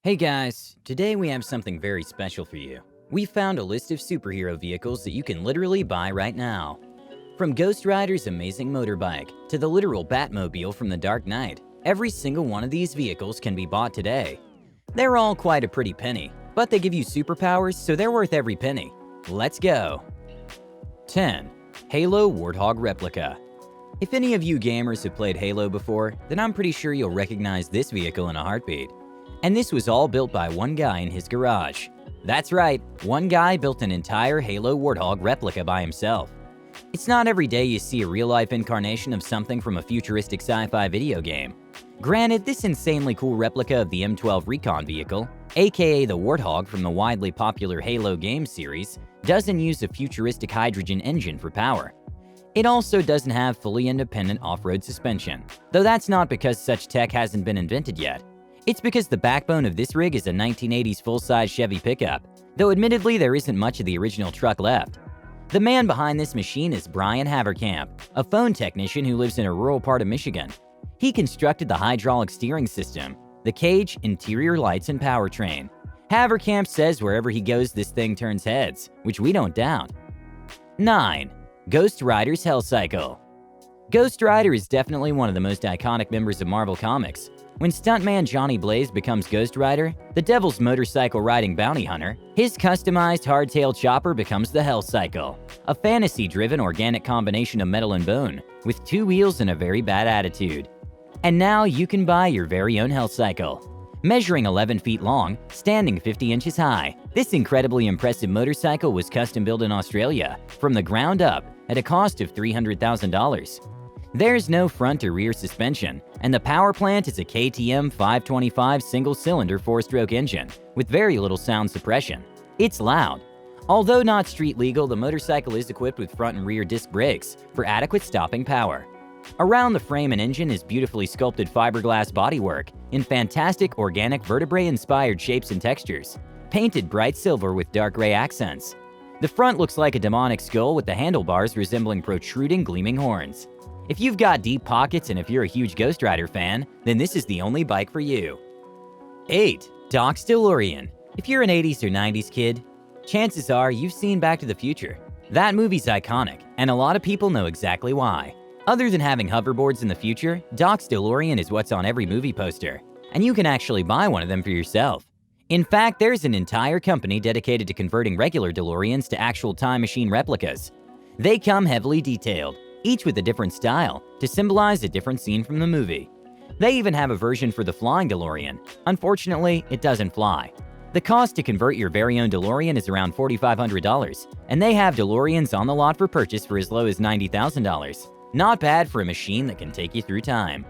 Hey guys, today we have something very special for you. We found a list of superhero vehicles that you can literally buy right now. From Ghost Rider's amazing motorbike to the literal Batmobile from The Dark Knight, every single one of these vehicles can be bought today. They're all quite a pretty penny, but they give you superpowers, so they're worth every penny. Let's go! 10. Halo Warthog Replica. If any of you gamers have played Halo before, then I'm pretty sure you'll recognize this vehicle in a heartbeat. And this was all built by one guy in his garage. That's right, one guy built an entire Halo Warthog replica by himself. It's not every day you see a real-life incarnation of something from a futuristic sci-fi video game. Granted, this insanely cool replica of the M12 Recon vehicle, aka the Warthog from the widely popular Halo game series, doesn't use a futuristic hydrogen engine for power. It also doesn't have fully independent off-road suspension, though that's not because such tech hasn't been invented yet. It's because the backbone of this rig is a 1980s full-size Chevy pickup, though admittedly there isn't much of the original truck left. The man behind this machine is Brian Haverkamp, a phone technician who lives in a rural part of Michigan. He constructed the hydraulic steering system, the cage, interior lights, and powertrain. Haverkamp says wherever he goes this thing turns heads, which we don't doubt. 9. Ghost Rider's Hell Cycle. Ghost Rider is definitely one of the most iconic members of Marvel Comics. When stuntman Johnny Blaze becomes Ghost Rider, the Devil's motorcycle-riding bounty hunter, his customized hardtail chopper becomes the Hell Cycle, a fantasy-driven organic combination of metal and bone, with 2 wheels and a very bad attitude. And now you can buy your very own Hell Cycle. Measuring 11 feet long, standing 50 inches high, this incredibly impressive motorcycle was custom-built in Australia, from the ground up, at a cost of $300,000. There's no front or rear suspension, and the power plant is a KTM 525 single-cylinder 4-stroke engine with very little sound suppression. It's loud. Although not street legal, the motorcycle is equipped with front and rear disc brakes for adequate stopping power. Around the frame and engine is beautifully sculpted fiberglass bodywork in fantastic organic vertebrae-inspired shapes and textures, painted bright silver with dark gray accents. The front looks like a demonic skull with the handlebars resembling protruding gleaming horns. If you've got deep pockets and if you're a huge Ghost Rider fan, then this is the only bike for you. 8. Doc's DeLorean. If you're an 80s or 90s kid, chances are you've seen Back to the Future. That movie's iconic, and a lot of people know exactly why. Other than having hoverboards in the future, Doc's DeLorean is what's on every movie poster, and you can actually buy one of them for yourself. In fact, there's an entire company dedicated to converting regular DeLoreans to actual time machine replicas. They come heavily detailed, each with a different style, to symbolize a different scene from the movie. They even have a version for the flying DeLorean. Unfortunately, it doesn't fly. The cost to convert your very own DeLorean is around $4,500, and they have DeLoreans on the lot for purchase for as low as $90,000. Not bad for a machine that can take you through time.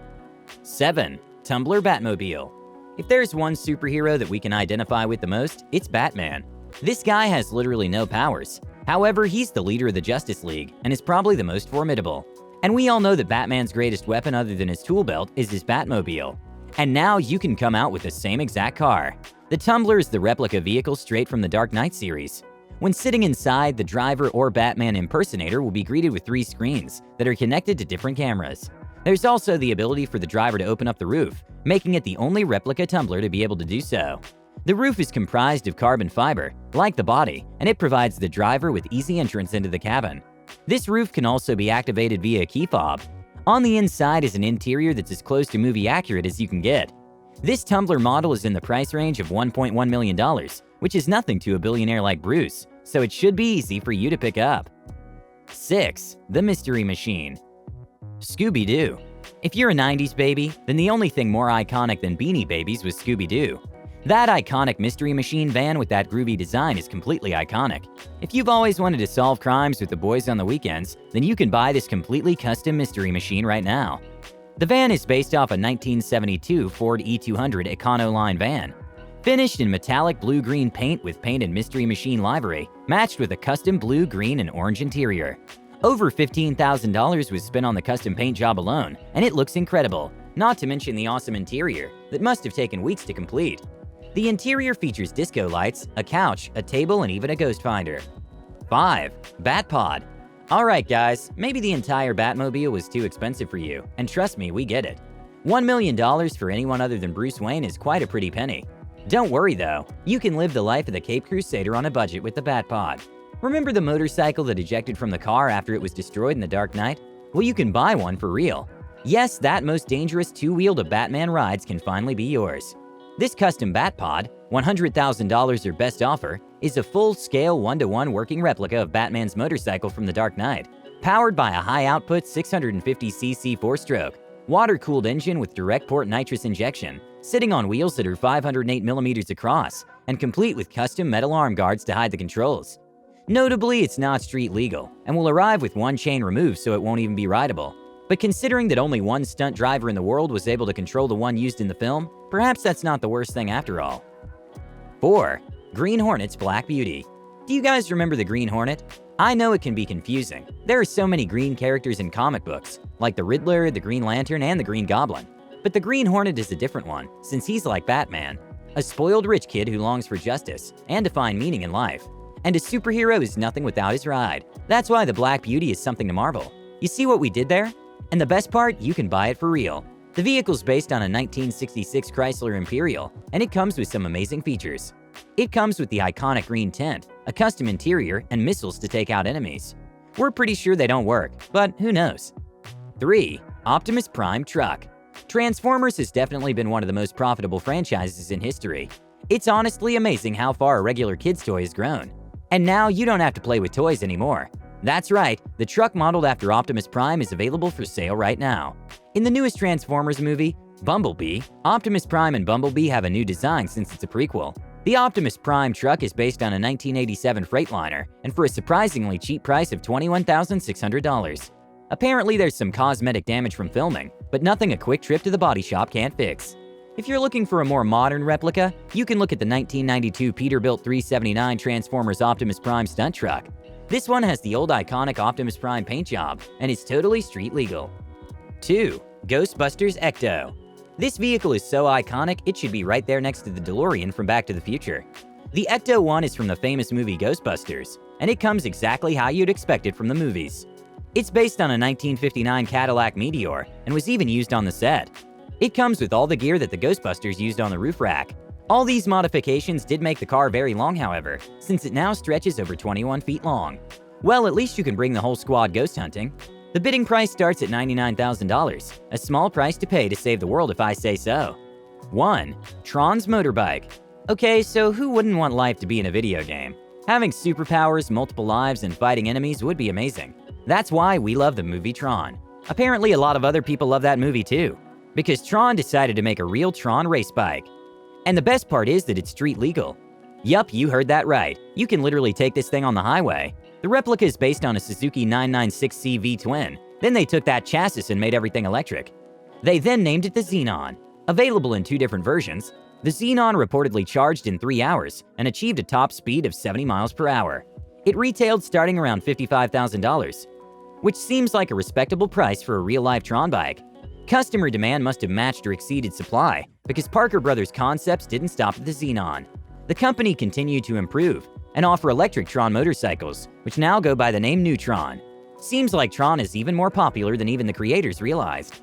7. Tumbler Batmobile. If there's one superhero that we can identify with the most, it's Batman. This guy has literally no powers. However, he's the leader of the Justice League and is probably the most formidable. And we all know that Batman's greatest weapon other than his tool belt is his Batmobile. And now you can come out with the same exact car. The Tumbler is the replica vehicle straight from the Dark Knight series. When sitting inside, the driver or Batman impersonator will be greeted with 3 screens that are connected to different cameras. There's also the ability for the driver to open up the roof, making it the only replica Tumbler to be able to do so. The roof is comprised of carbon fiber, like the body, and it provides the driver with easy entrance into the cabin. This roof can also be activated via a key fob. On the inside is an interior that's as close to movie accurate as you can get. This Tumbler model is in the price range of $1.1 million, which is nothing to a billionaire like Bruce, so it should be easy for you to pick up. 6. The Mystery Machine. Scooby-Doo. If you're a 90s baby, then the only thing more iconic than Beanie Babies was Scooby-Doo. That iconic Mystery Machine van with that groovy design is completely iconic. If you've always wanted to solve crimes with the boys on the weekends, then you can buy this completely custom Mystery Machine right now. The van is based off a 1972 Ford E200 Econoline van. Finished in metallic blue-green paint with painted Mystery Machine livery, matched with a custom blue, green, and orange interior. Over $15,000 was spent on the custom paint job alone, and it looks incredible, not to mention the awesome interior that must have taken weeks to complete. The interior features disco lights, a couch, a table, and even a ghost finder. 5. Batpod. Alright guys, maybe the entire Batmobile was too expensive for you, and trust me, we get it. $1 million for anyone other than Bruce Wayne is quite a pretty penny. Don't worry though, you can live the life of the Cape Crusader on a budget with the Batpod. Remember the motorcycle that ejected from the car after it was destroyed in the Dark Knight? Well, you can buy one for real. Yes, that most dangerous two-wheeled of Batman rides can finally be yours. This custom Batpod, $100,000 or best offer, is a full-scale 1-to-1 working replica of Batman's motorcycle from the Dark Knight, powered by a high-output 650cc 4-stroke, water-cooled engine with direct-port nitrous injection, sitting on wheels that are 508mm across, and complete with custom metal arm guards to hide the controls. Notably, it's not street legal, and will arrive with one chain removed so it won't even be rideable. But considering that only one stunt driver in the world was able to control the one used in the film, perhaps that's not the worst thing after all. 4. Green Hornet's Black Beauty. Do you guys remember the Green Hornet? I know it can be confusing. There are so many green characters in comic books, like the Riddler, the Green Lantern, and the Green Goblin. But the Green Hornet is a different one, since he's like Batman, a spoiled rich kid who longs for justice and to find meaning in life. And a superhero is nothing without his ride. That's why the Black Beauty is something to marvel. You see what we did there? And the best part, you can buy it for real. The vehicle's based on a 1966 Chrysler Imperial, and it comes with some amazing features. It comes with the iconic green tint, a custom interior, and missiles to take out enemies. We're pretty sure they don't work, but who knows? 3. Optimus Prime Truck. Transformers has definitely been one of the most profitable franchises in history. It's honestly amazing how far a regular kid's toy has grown. And now you don't have to play with toys anymore. That's right, the truck modeled after Optimus Prime is available for sale right now. In the newest Transformers movie, Bumblebee, Optimus Prime and Bumblebee have a new design since it's a prequel. The Optimus Prime truck is based on a 1987 Freightliner, and for a surprisingly cheap price of $21,600. Apparently there's some cosmetic damage from filming, but nothing a quick trip to the body shop can't fix. If you're looking for a more modern replica, you can look at the 1992 Peterbilt 379 Transformers Optimus Prime stunt truck. This one has the old iconic Optimus Prime paint job, and is totally street legal. 2. Ghostbusters Ecto. This vehicle is so iconic, it should be right there next to the DeLorean from Back to the Future. The Ecto-1 is from the famous movie Ghostbusters, and it comes exactly how you'd expect it from the movies. It's based on a 1959 Cadillac Meteor, and was even used on the set. It comes with all the gear that the Ghostbusters used on the roof rack. All these modifications did make the car very long, however, since it now stretches over 21 feet long. Well, at least you can bring the whole squad ghost hunting. The bidding price starts at $99,000, a small price to pay to save the world if I say so. 1. Tron's Motorbike. Okay, so who wouldn't want life to be in a video game? Having superpowers, multiple lives, and fighting enemies would be amazing. That's why we love the movie Tron. Apparently a lot of other people love that movie too, because Tron decided to make a real Tron race bike. And the best part is that it's street legal. Yup, you heard that right. You can literally take this thing on the highway. The replica is based on a Suzuki 996C V-twin. Then they took that chassis and made everything electric. They then named it the Xenon. Available in 2 different versions, the Xenon reportedly charged in 3 hours and achieved a top speed of 70 miles per hour. It retailed starting around $55,000, which seems like a respectable price for a real-life Tron bike. Customer demand must have matched or exceeded supply, because Parker Brothers Concepts didn't stop at the Xenon. The company continued to improve and offer electric Tron motorcycles, which now go by the name Neutron. Seems like Tron is even more popular than even the creators realized.